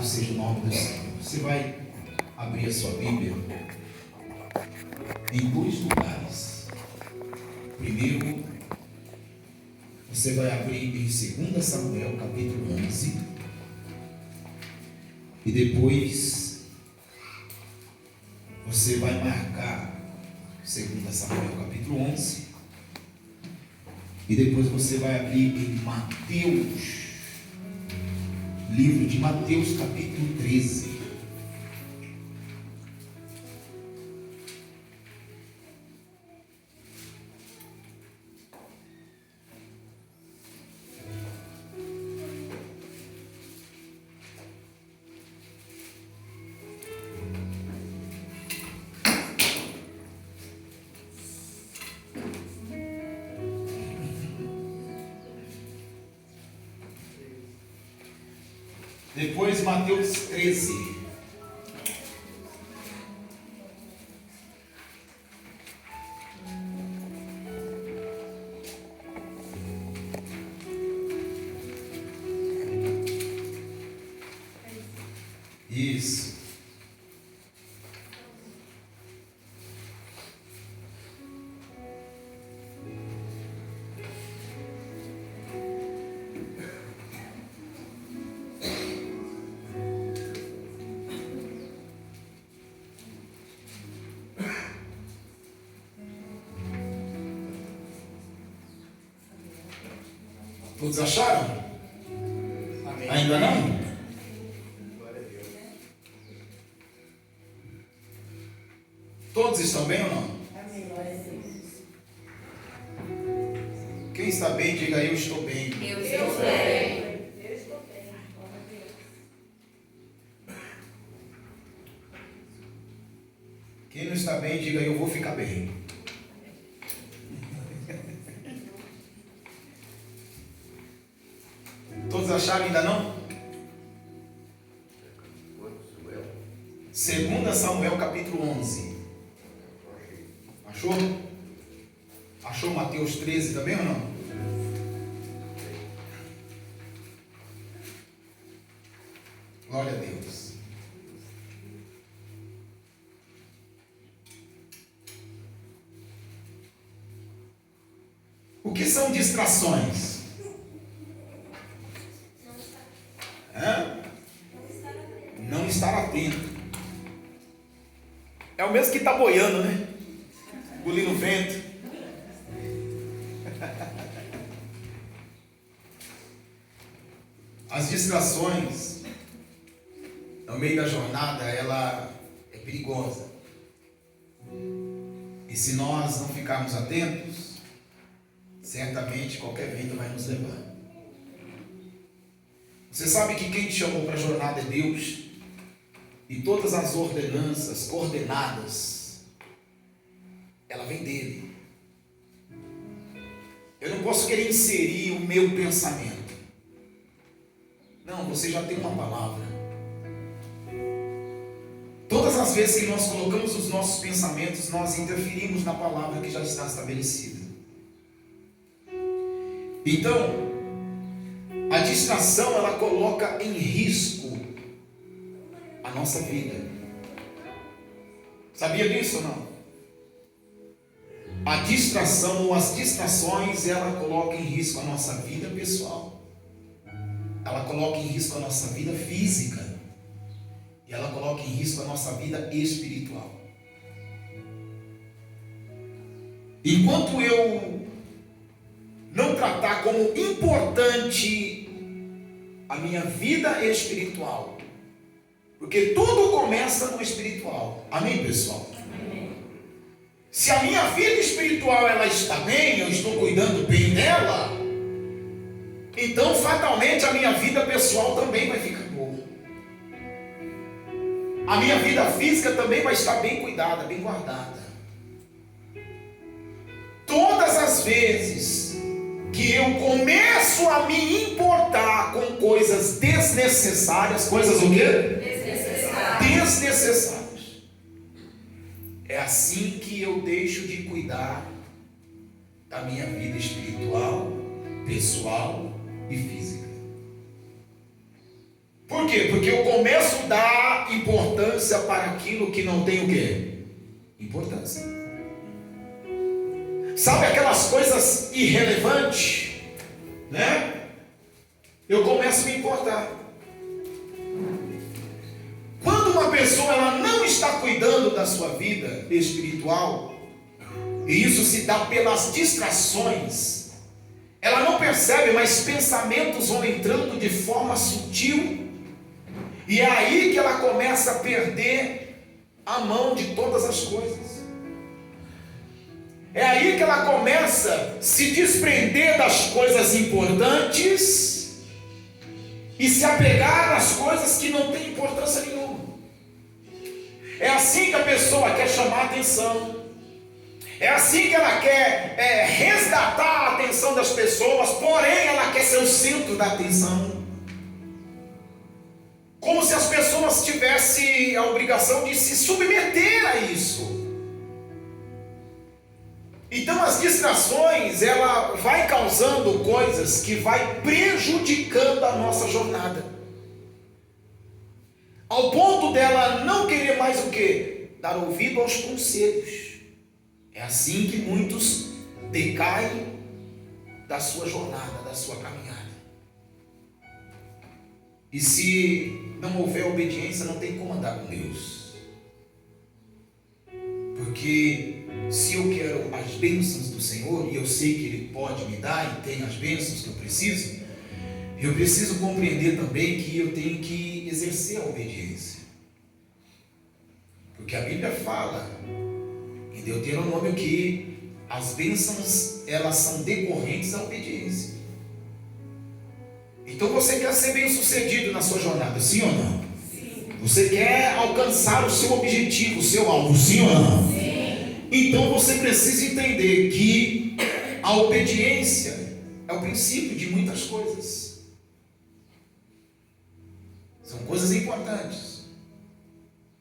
Louvado seja o nome do Senhor. Você vai abrir a sua Bíblia em dois lugares. Primeiro, você vai abrir em 2 Samuel, capítulo 11. E depois, você vai marcar 2 Samuel, capítulo 11. E depois você vai abrir em Mateus, livro de Mateus, capítulo 13. Depois Mateus 13. Isso. Todos acharam? Amém. Ainda não? Glória a Deus. Todos estão bem ou não? Amém. Glória a Deus. Quem está bem, diga eu estou bem. Eu estou bem. Eu estou bem. Glória a Deus. Quem não está bem, diga eu vou ficar bem. Todos acharam ainda não? 2 Samuel capítulo 11. Achou? Achou Mateus 13 também ou não? Glória a Deus. O que são distrações? Não estar atento. É o mesmo que está boiando, né? Engolindo o vento. As distrações no meio da jornada, ela é perigosa. E se nós não ficarmos atentos, certamente qualquer vento vai nos levar. Você sabe que quem te chamou para a jornada é Deus. E todas as ordenanças, coordenadas, ela vem dele. Eu não posso querer inserir o meu pensamento. Não, você já tem uma palavra. Todas as vezes que nós colocamos os nossos pensamentos, nós interferimos na palavra que já está estabelecida. Então, a distração, ela coloca em risco a nossa vida. Sabia disso ou não? A distração ou as distrações, ela coloca em risco a nossa vida pessoal. Ela coloca em risco a nossa vida física. E ela coloca em risco a nossa vida espiritual. Enquanto eu não tratar como importante a minha vida espiritual, porque tudo começa no espiritual. Amém, pessoal? Amém. Se a minha vida espiritual ela está bem, eu estou cuidando bem dela, então fatalmente a minha vida pessoal também vai ficar boa. A minha vida física também vai estar bem cuidada, bem guardada. Todas as vezes que eu começo a me importar com coisas desnecessárias, coisas o quê? Desnecessárias. É assim que eu deixo de cuidar da minha vida espiritual, pessoal e física. Por quê? Porque eu começo a dar importância para aquilo que não tem o quê? Importância. Sabe aquelas coisas irrelevantes, né? Eu começo a me importar. Quando uma pessoa ela não está cuidando da sua vida espiritual, e isso se dá pelas distrações, ela não percebe, mas pensamentos vão entrando de forma sutil, e é aí que ela começa a perder a mão de todas as coisas. É aí que ela começa a se desprender das coisas importantes e se apegar às coisas que não têm importância nenhuma. É assim que a pessoa quer chamar a atenção. É assim que ela quer resgatar a atenção das pessoas, porém ela quer ser o centro da atenção. Como se as pessoas tivessem a obrigação de se submeter a isso. Então as distrações, ela vai causando coisas que vai prejudicando a nossa jornada. Ao ponto dela não querer mais o quê? Dar ouvido aos conselhos. É assim que muitos decaem da sua jornada, da sua caminhada. E se não houver obediência, não tem como andar com Deus. Porque se eu quero as bênçãos do Senhor, e eu sei que Ele pode me dar, e tem as bênçãos que eu preciso compreender também que eu tenho que exercer a obediência. Porque a Bíblia fala em Deuteronômio que as bênçãos, elas são decorrentes da obediência. Então você quer ser bem sucedido na sua jornada, sim ou não? Sim. Você quer alcançar o seu objetivo, o seu alvo, sim ou não? Sim. Então você precisa entender que a obediência é o princípio de muitas coisas. São coisas importantes.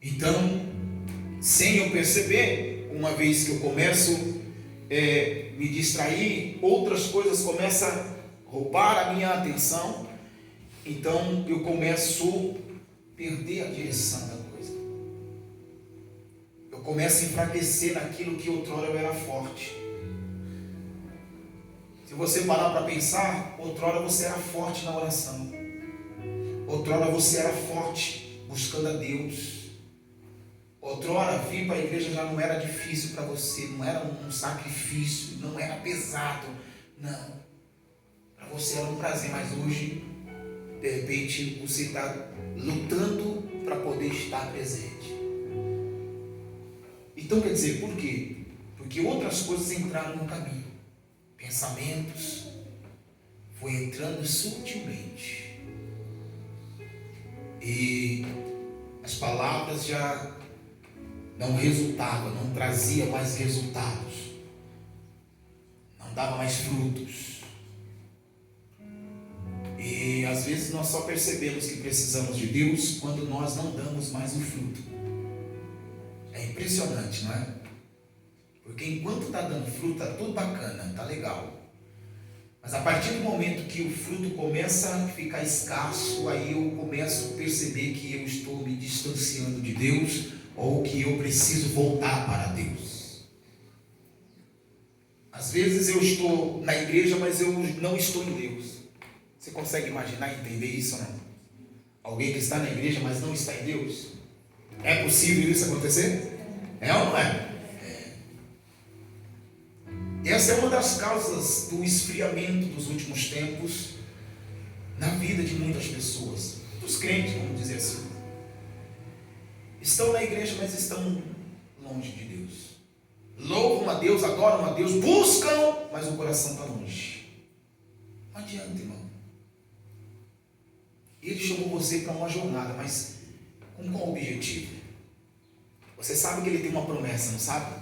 Então, sem eu perceber, uma vez que eu começo a me distrair, outras coisas começam a roubar a minha atenção, então eu começo a perder a direção da coisa. Eu começo a enfraquecer naquilo que outrora eu era forte. Se você parar para pensar, outrora você era forte na oração. Outrora você era forte buscando a Deus. Outrora vir para a igreja já não era difícil para você, não era um sacrifício, não era pesado, não. Para você era um prazer, mas hoje, de repente, você está lutando para poder estar presente. Então quer dizer, por quê? Porque outras coisas entraram no caminho. Pensamentos foi entrando sutilmente. E as palavras já não resultavam, não trazia mais resultados, não dava mais frutos. E às vezes nós só percebemos que precisamos de Deus quando nós não damos mais o fruto. É impressionante, não é? Porque enquanto está dando fruto, está tudo bacana, está legal. Mas a partir do momento que o fruto começa a ficar escasso, aí eu começo a perceber que eu estou me distanciando de Deus, ou que eu preciso voltar para Deus. Às vezes eu estou na igreja, mas eu não estou em Deus. Você consegue imaginar e entender isso ou não? Alguém que está na igreja, mas não está em Deus? É possível isso acontecer? É ou não é? Essa é uma das causas do esfriamento dos últimos tempos na vida de muitas pessoas, dos crentes, vamos dizer assim. Estão na igreja, mas estão longe de Deus. Louvam a Deus, adoram a Deus, buscam, mas o coração está longe. Não adianta, irmão. Ele chamou você para uma jornada, mas com qual objetivo? Você sabe que ele tem uma promessa, não sabe?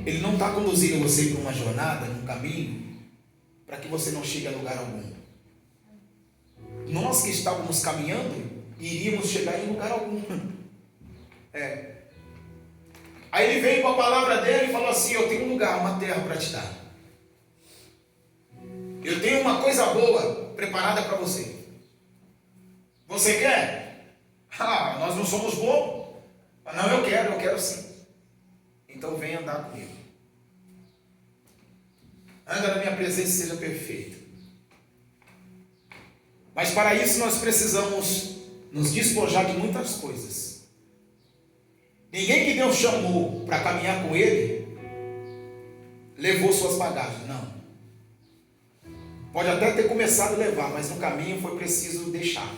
Ele não está conduzindo você para uma jornada, num caminho, para que você não chegue a lugar algum. Nós que estávamos caminhando, iríamos chegar em lugar algum. Aí ele veio com a palavra dele e falou assim: eu tenho um lugar, uma terra para te dar. Eu tenho uma coisa boa preparada para você. Você quer? Nós não somos bobos. Não, eu quero sim. Então vem andar comigo. Anda na minha presença e seja perfeito. Mas para isso nós precisamos nos despojar de muitas coisas. Ninguém que Deus chamou para caminhar com Ele levou suas bagagens, não. Pode até ter começado a levar, mas no caminho foi preciso deixar.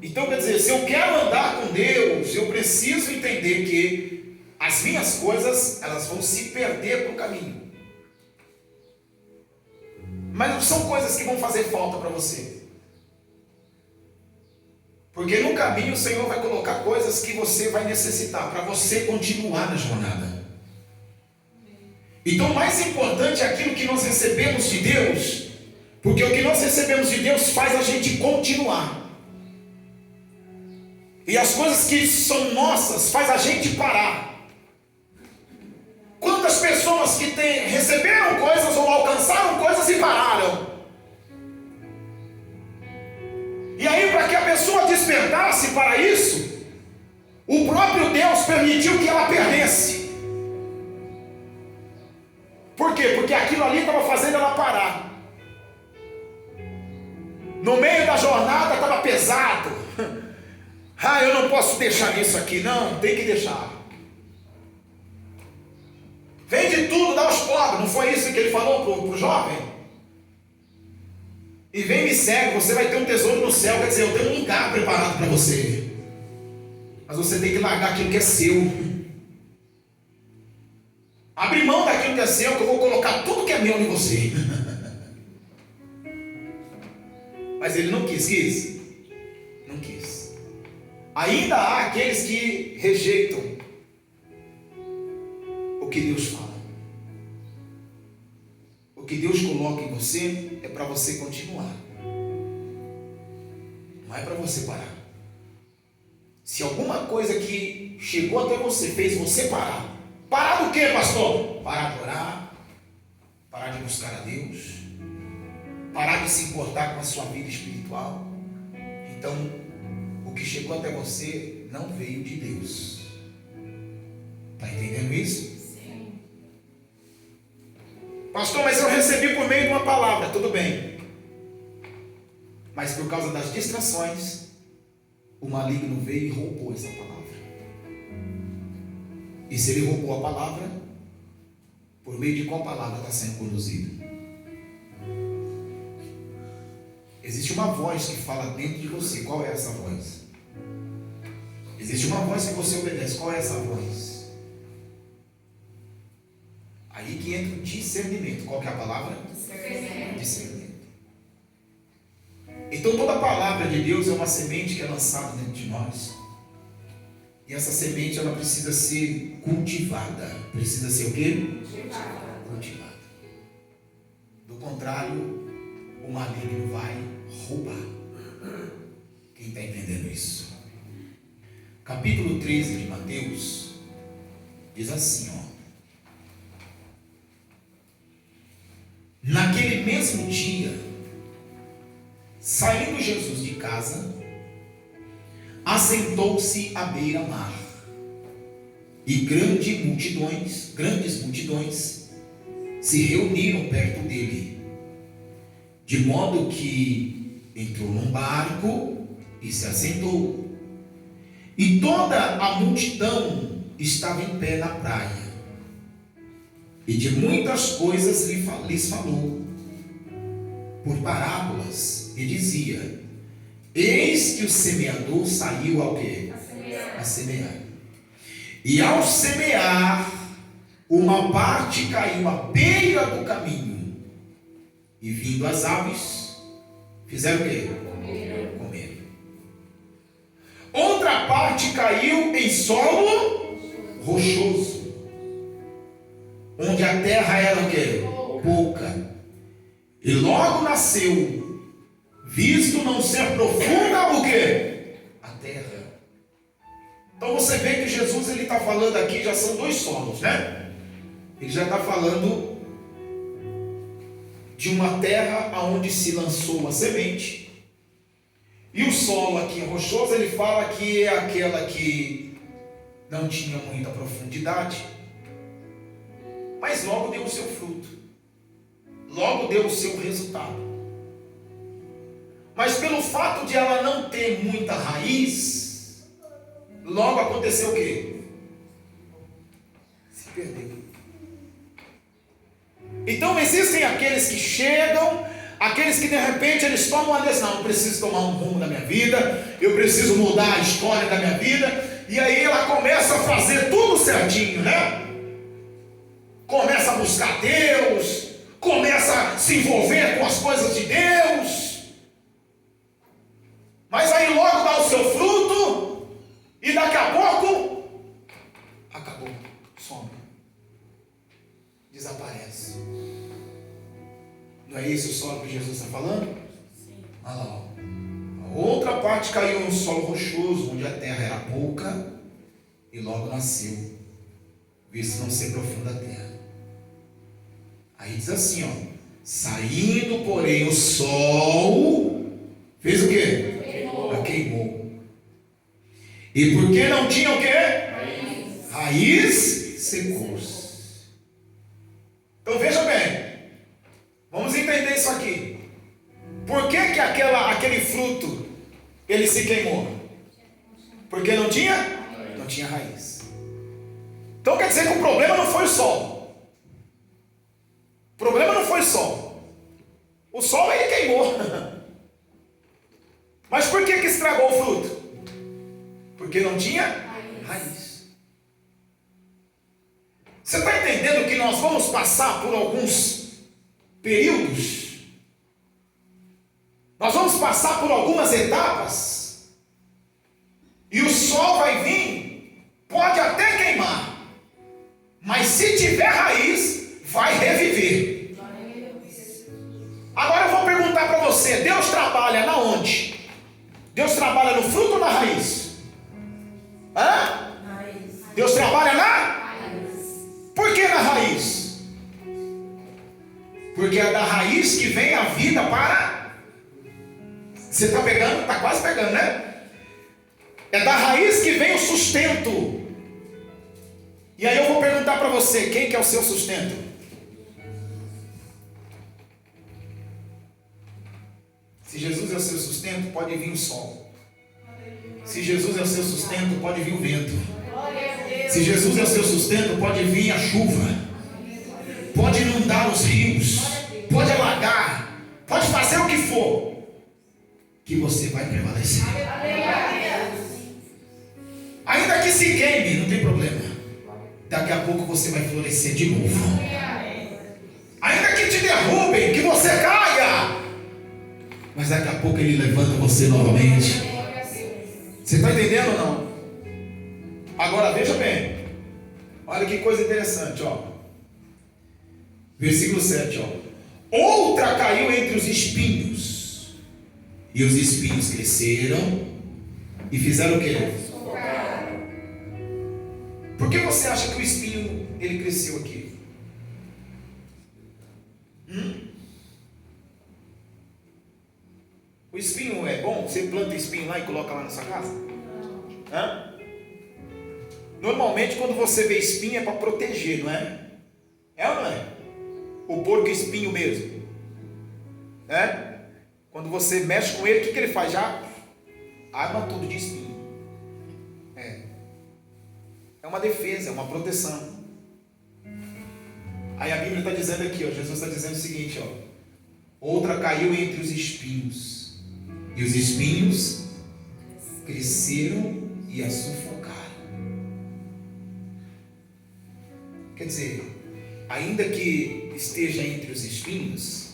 Então quer dizer, se eu quero andar com Deus, eu preciso entender que as minhas coisas, elas vão se perder pelo caminho. Mas não são coisas que vão fazer falta para você. Porque no caminho o Senhor vai colocar coisas que você vai necessitar para você continuar na jornada. Então o mais importante é aquilo que nós recebemos de Deus, porque o que nós recebemos de Deus faz a gente continuar. E as coisas que são nossas faz a gente parar. Quantas pessoas que receberam coisas ou alcançaram coisas e pararam? E aí, para que a pessoa despertasse para isso, o próprio Deus permitiu que ela perdesse. Por quê? Porque aquilo ali estava fazendo ela parar. No meio da jornada estava pesado. Eu não posso deixar isso aqui. Não, tem que deixar. Vende tudo, dá aos pobres. Não foi isso que ele falou para o jovem? E vem me segue, você vai ter um tesouro no céu. Quer dizer, eu tenho um lugar preparado para você. Mas você tem que largar aquilo que é seu. Abre mão daquilo que é seu, que eu vou colocar tudo que é meu em você. Mas ele não quis. Não quis. Ainda há aqueles que rejeitam o que Deus fala. O que Deus coloca em você é para você continuar. Não é para você parar. Se alguma coisa que chegou até você fez você parar. Parar do quê, pastor? Parar de orar. Parar de buscar a Deus. Parar de se importar com a sua vida espiritual. Então, o que chegou até você não veio de Deus. Está entendendo isso? Sim. Pastor, mas eu recebi por meio de uma palavra. Tudo bem. Mas por causa das distrações, o maligno veio e roubou essa palavra. E se ele roubou a palavra, por meio de qual palavra está sendo conduzido? Existe uma voz que fala dentro de você. Qual é essa voz? Existe uma voz que você obedece. Qual é essa voz? Aí que entra o discernimento. Qual que é a palavra? Discernimento. Então toda a palavra de Deus é uma semente que é lançada dentro de nós. E essa semente ela precisa ser cultivada. Precisa ser o quê? Cultivada. Do contrário, o maligno vai roubar. Quem está entendendo isso? Capítulo 13 de Mateus diz assim, Naquele mesmo dia, saindo Jesus de casa, assentou-se à beira-mar, e grandes multidões se reuniram perto dele, de modo que entrou num barco e se assentou, e toda a multidão estava em pé na praia, e de muitas coisas lhes falou, por parábolas, e dizia: Eis que o semeador saiu ao quê? A semear. E ao semear, uma parte caiu à beira do caminho, e vindo as aves, fizeram o quê? Comeram. Outra parte caiu em solo rochoso, onde a terra era o quê? Pouca. E logo nasceu, visto não ser profunda o quê? A terra. Então você vê que Jesus ele está falando aqui, já são dois solos, né? Ele já está falando de uma terra onde se lançou a semente, E o solo aqui rochoso, ele fala que é aquela que não tinha muita profundidade, mas logo deu o seu fruto, logo deu o seu resultado. Mas pelo fato de ela não ter muita raiz, logo aconteceu o quê? Se perdeu. Então existem aqueles que chegam, aqueles que de repente eles tomam uma decisão: eu preciso tomar um rumo na minha vida, eu preciso mudar a história da minha vida, e aí ela começa a fazer tudo certinho, né? Começa a buscar Deus, começa a se envolver com as coisas de Deus, mas aí logo dá o seu fruto, e daqui a pouco acabou, some, desaparece. Não é isso o solo que Jesus está falando? Sim. Olha lá, ó. A outra parte caiu no solo rochoso, onde a terra era pouca, e logo nasceu, visto não ser profunda a terra. Aí diz assim, ó: saindo, porém, o sol fez o quê? Queimou. E porque não tinha o quê? Raiz, secou-se. Então veja bem, vamos entender isso aqui. Por que aquele fruto ele se queimou? Porque não tinha raiz. Então quer dizer que o problema não foi o sol. O problema não foi o sol. O sol ele queimou. Mas por que estragou o fruto? Porque não tinha raiz. Você está entendendo que nós vamos passar por alguns períodos? Nós vamos passar por algumas etapas. E o sol vai vir, pode até queimar, mas se tiver raiz, vai reviver. Agora eu vou perguntar para você: Deus trabalha na onde? Deus trabalha no fruto ou na raiz? Hã? Deus trabalha na raiz. Por que na raiz? Porque é da raiz que vem a vida para... Você está pegando? Está quase pegando, né? É da raiz que vem o sustento. E aí eu vou perguntar para você: quem que é o seu sustento? Se Jesus é o seu sustento, pode vir o sol. Se Jesus é o seu sustento, pode vir o vento. Se Jesus é o seu sustento, pode vir a chuva. Pode inundar os rios, pode alagar, pode fazer o que for, que você vai prevalecer. Ainda que se queime, não tem problema. Daqui a pouco você vai florescer de novo. Ainda que te derrubem, que você caia, mas daqui a pouco ele levanta você novamente. Você está entendendo ou não? Agora veja bem. Olha que coisa interessante, ó. Versículo 7, ó. Outra caiu entre os espinhos, e os espinhos cresceram e fizeram o quê? Por que você acha que o espinho ele cresceu aqui? O espinho é bom? Você planta espinho lá e coloca lá na sua casa? Hã? Normalmente quando você vê espinho é para proteger, não é? É ou não é? O porco espinho mesmo. É? Quando você mexe com ele, o que ele faz? Já arma tudo de espinho. É uma defesa, é uma proteção. Aí a Bíblia está dizendo aqui, ó, Jesus está dizendo o seguinte, ó: outra caiu entre os espinhos, e os espinhos cresceram e a sufocaram. Quer dizer, ainda que esteja entre os espinhos,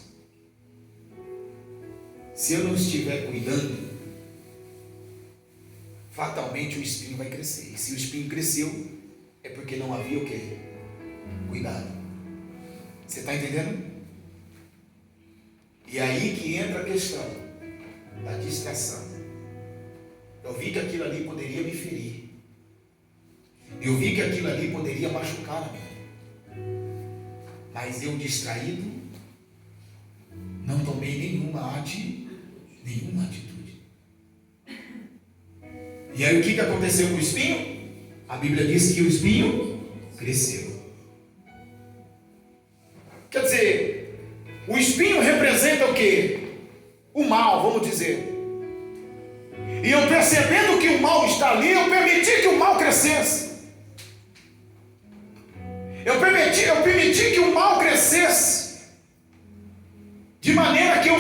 se eu não estiver cuidando, fatalmente o espinho vai crescer. E se o espinho cresceu, é porque não havia o quê? Cuidado. Você está entendendo? E aí que entra a questão da distração. Eu vi que aquilo ali poderia me ferir. Eu vi que aquilo ali poderia machucar a mim. Mas eu, distraído, não tomei nenhuma atitude. E aí o que aconteceu com o espinho? A Bíblia diz que o espinho cresceu. Quer dizer, o espinho representa o quê? O mal, vamos dizer. E eu percebendo que o mal está ali, eu permiti que o mal crescesse. Eu permiti que o mal crescesse, de maneira que eu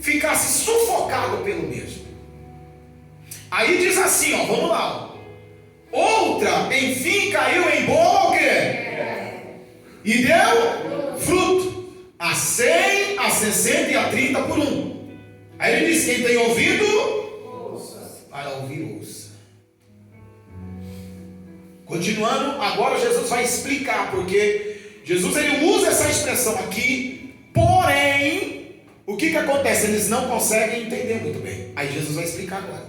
ficasse sufocado pelo mesmo. Aí diz assim, ó, vamos lá. Outra, enfim, caiu em boa o quê? E deu fruto. A 100, a 60 e a 30 por um. Aí ele diz, quem tem ouvido, para ouvir, ouça. Continuando, agora Jesus vai explicar, porque Jesus ele usa essa expressão aqui, porém, o que acontece? Eles não conseguem entender muito bem. Aí Jesus vai explicar agora.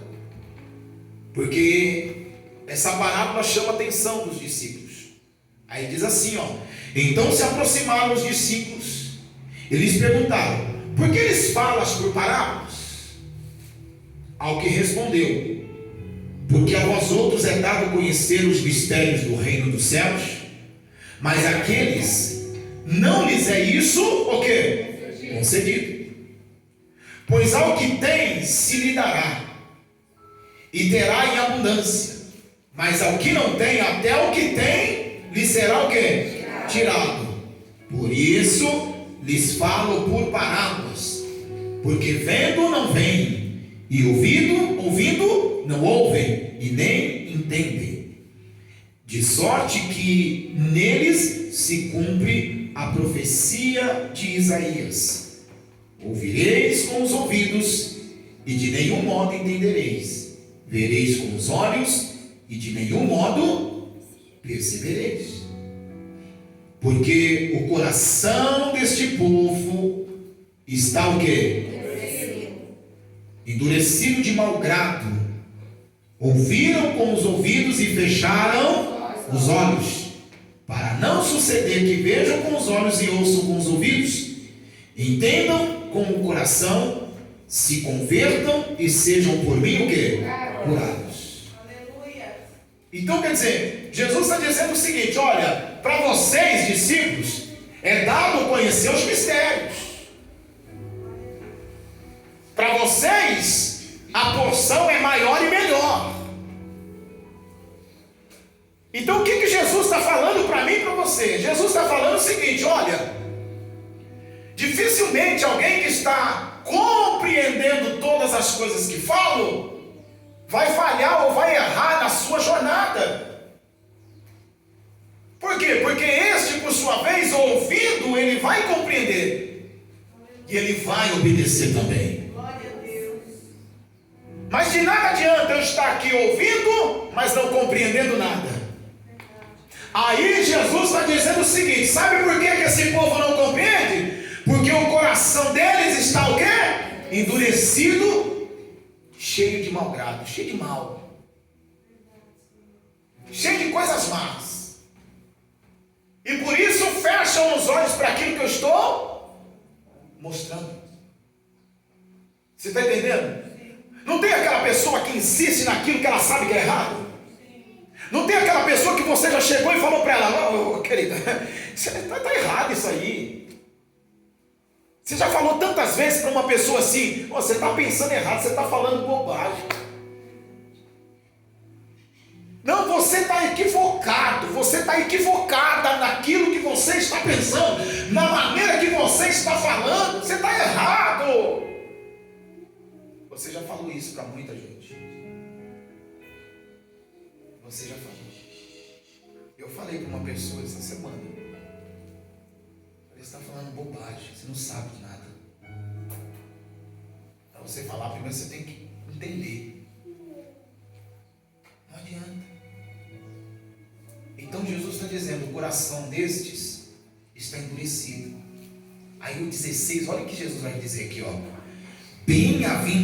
Porque essa parábola chama a atenção dos discípulos. Aí diz assim, ó. Então se aproximaram os discípulos e lhes perguntaram, por que eles falas por parábolas? Ao que respondeu, porque a vós outros é dado conhecer os mistérios do reino dos céus, mas àqueles não lhes é isso o quê? Concedido. Pois ao que tem se lhe dará, e terá em abundância, mas ao que não tem, até o que tem lhe será o quê? Tirado. Por isso lhes falo por parábolas, porque vendo não veem, e ouvindo não ouvem, e nem entendem, de sorte que neles se cumpre a profecia de Isaías: ouvireis com os ouvidos, e de nenhum modo entendereis, vereis com os olhos, e de nenhum modo percebereis. Porque o coração deste povo está o quê? Endurecido de mau grado. Ouviram com os ouvidos e fecharam os olhos, para não suceder que vejam com os olhos e ouçam com os ouvidos, entendam com o coração, se convertam e sejam por mim o quê? Curados. Então quer dizer, Jesus está dizendo o seguinte: olha, para vocês discípulos é dado conhecer os mistérios. Para vocês a porção é maior e melhor. Então o que Jesus está falando para mim e para você? Jesus está falando o seguinte: olha, dificilmente alguém que está compreendendo todas as coisas que falo vai falhar ou vai errar na sua jornada. Por quê? Porque este, por sua vez, ouvindo, ele vai compreender e ele vai obedecer também. Mas de nada adianta eu estar aqui ouvindo, mas não compreendendo nada. Aí Jesus está dizendo o seguinte: sabe por que esse povo não compreende? Porque o coração deles está o quê? Endurecido, cheio de mau grado, cheio de mal, cheio de coisas más. E por isso fecham os olhos para aquilo que eu estou mostrando. Você está entendendo? Não tem aquela pessoa que insiste naquilo que ela sabe que é errado? Não tem aquela pessoa que você já chegou e falou para ela: oh, querida, está errado isso aí. Você já falou tantas vezes para uma pessoa assim: oh, você está pensando errado, você está falando bobagem. Não, você está equivocado, você está equivocada naquilo que você está pensando, na maneira que você está falando, você está errado. Você já falou isso para muita gente. Você já falou. Eu falei para uma pessoa essa semana: você está falando bobagem, você não sabe de nada. Para você falar, primeiro você tem que entender. Não adianta. Então Jesus está dizendo: o coração destes está endurecido. Aí o 16, olha o que Jesus vai dizer aqui, ó. Bem-aventurado